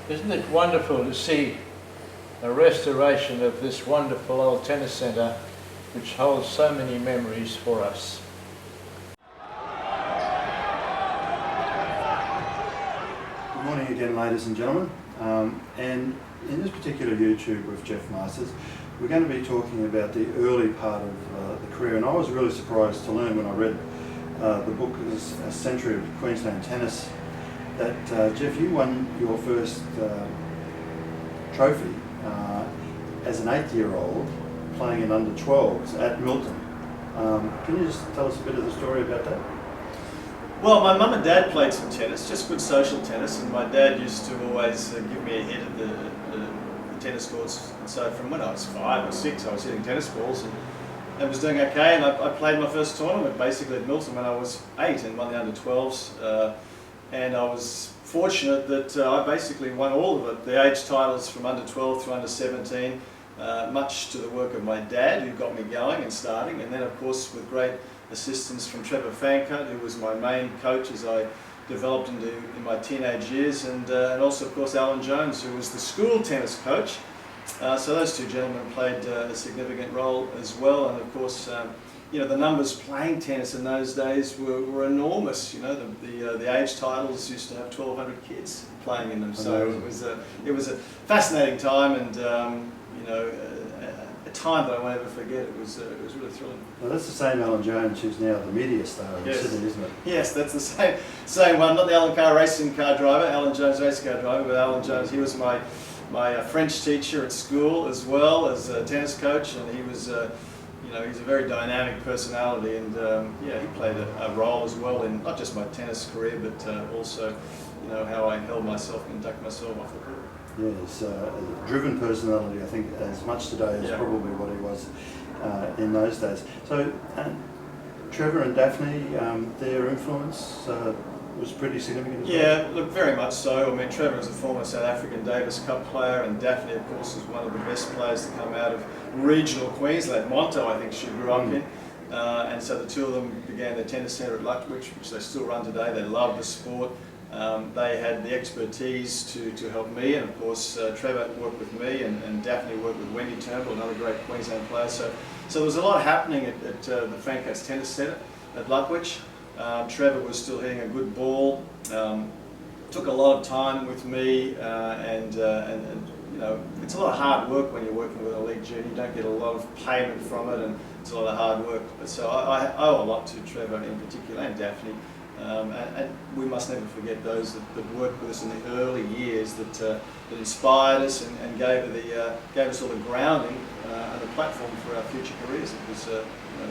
Isn't it wonderful to see a restoration of this wonderful old tennis centre which holds so many memories for us? Good morning again, ladies and gentlemen. And in this particular YouTube with Geoff Masters, we're going to be talking about the early part of the career. And I was really surprised to learn when I read the book, A Century of Queensland Tennis, that Geoff, you won your first trophy as an 8-year-old playing in under 12s at Milton. Can you just tell us a bit of the story about that? Well, my mum and dad played some tennis, just good social tennis, and my dad used to always give me a hit at the tennis courts. And so from when I was 5 or 6, I was hitting tennis balls and was doing okay. And I played my first tournament basically at Milton when I was 8 and won the under 12s. And I was fortunate that I basically won all of it, the age titles from under 12 through under 17, much to the work of my dad, who got me going and starting, and then of course with great assistance from Trevor Fancutt, who was my main coach as I developed in my teenage years, and also of course Alan Jones, who was the school tennis coach. So those two gentlemen played a significant role as well, and of course you know, the numbers playing tennis in those days were enormous. You know, the age titles used to have 1,200 kids playing in them. So it was a fascinating time, and you know, a time that I won't ever forget. It was really thrilling. Well, that's the same Alan Jones who's now the media star in Sydney, isn't it? Yes, that's the same one. Not the Alan Carr racing car driver, Alan Jones race car driver, but Alan Jones. He was my French teacher at school as well as a tennis coach, and he was. You know, he's a very dynamic personality, and yeah, he played a role as well in not just my tennis career, but also, you know, how I held myself and conduct myself off the court. Yes, a driven personality, I think, as much today as probably what he was in those days. So, Trevor and Daphne, their influence was pretty significant as well? Yeah, look, very much so. I mean, Trevor was a former South African Davis Cup player, and Daphne, of course, was one of the best players to come out of regional Queensland. Monto, I think she grew up in. And so the two of them began their tennis centre at Lutwyche, which they still run today. They love the sport. They had the expertise to help me, and of course Trevor worked with me, and Daphne worked with Wendy Turnbull, another great Queensland player. So there was a lot happening at the Fancas Tennis Centre at Lutwyche. Trevor was still hitting a good ball. Took a lot of time with me, and you know, it's a lot of hard work when you're working with an elite junior. You don't get a lot of payment from it, and it's a lot of hard work. But so I owe a lot to Trevor in particular, and Daphne. And we must never forget those that worked with us in the early years, that inspired us and gave us all the grounding and the platform for our future careers. It was you know,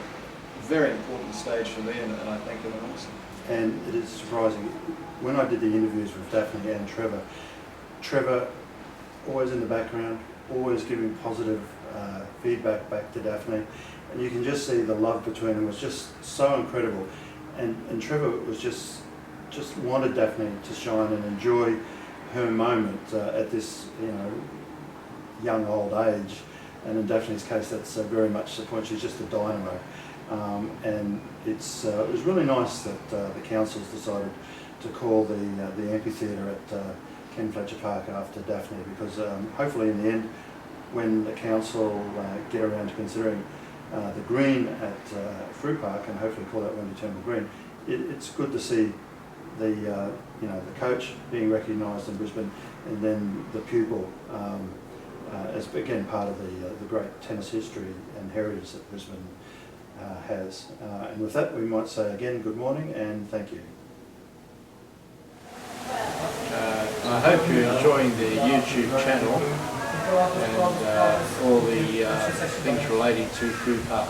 a very important stage for me, and I thank them enormously. And it is surprising, when I did the interviews with Daphne and Trevor always in the background, always giving positive feedback back to Daphne, and you can just see the love between them was just so incredible. And Trevor was just wanted Daphne to shine and enjoy her moment at this, you know, young old age. And in Daphne's case, that's very much the point. She's just a dynamo. And it was really nice that the councils decided to call the amphitheatre at Ken Fletcher Park after Daphne, because hopefully in the end, when the council get around to considering the green at Fruit Park, and hopefully call that Wendy Turnbull Green, it's good to see the you know, the coach being recognised in Brisbane, and then the pupil as again part of the great tennis history and heritage that Brisbane has. And with that, we might say again good morning and thank you. I hope you're enjoying the YouTube channel and all the things relating to Fruit Park.